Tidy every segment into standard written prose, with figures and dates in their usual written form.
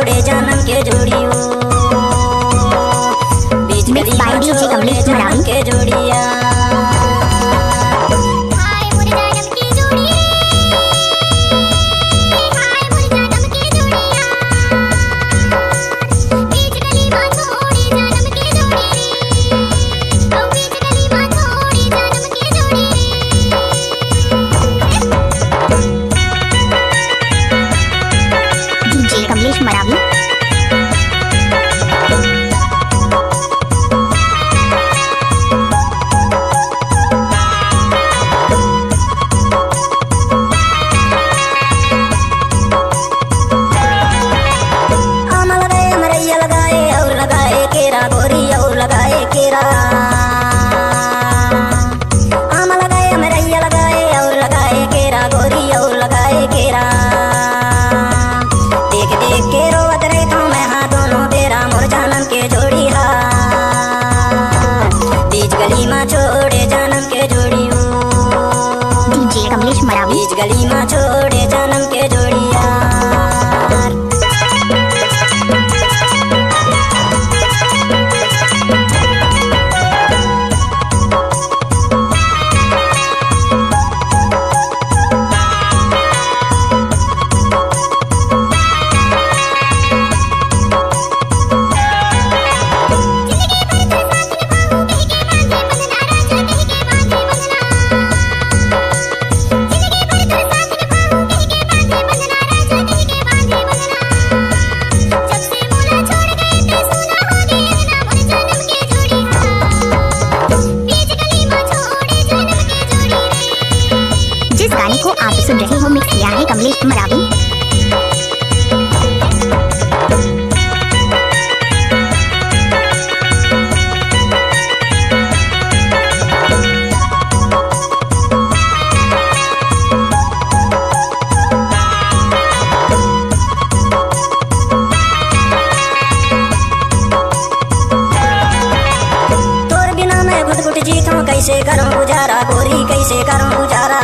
छोड़े जन्म के जोड़ियो, बीच गली में छोड़े जन्म के जोड़िया। बीच गली में छोड़े जन्म के जोड़िया। को आप सुन रहे हो मिक्स किया है कमलेश मरावी। तोर बिना मैं घुट घुट जीता कैसे करूं गुजारा, गोरी कैसे करूं गुजारा।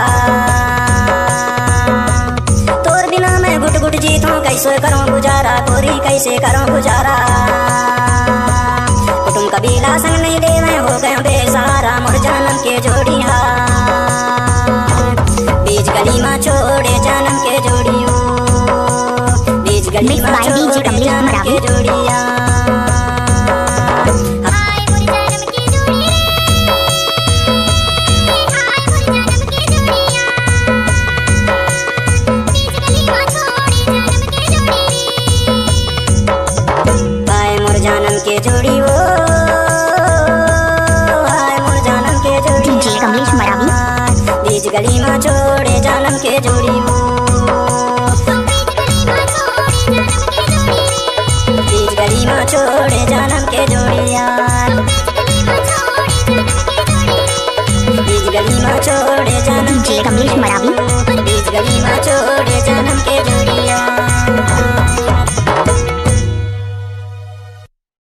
कैसे करूं गुजारा, गोरी कैसे करूं गुजारा। कुटुंब कबीला संग नहीं दे मैं हो गया बेसहारा, मोर जन्म के जोड़िया। बीच गली में छोड़े जन्म के जोड़ियो, बीच गली में छोड़े जन्म के जोड़िया। के जोड़ी वो हाय मोर जन्म के जोड़ी कमलेश मरावी। बीच गली में छोड़े जन्म के जोड़ी वो, बीच गली में छोड़े जन्म के जोड़िया। बीच गली में छोड़े जन्म के कमलेश मरावी। बीच गली में छोड़े जन्म के जोड़ी।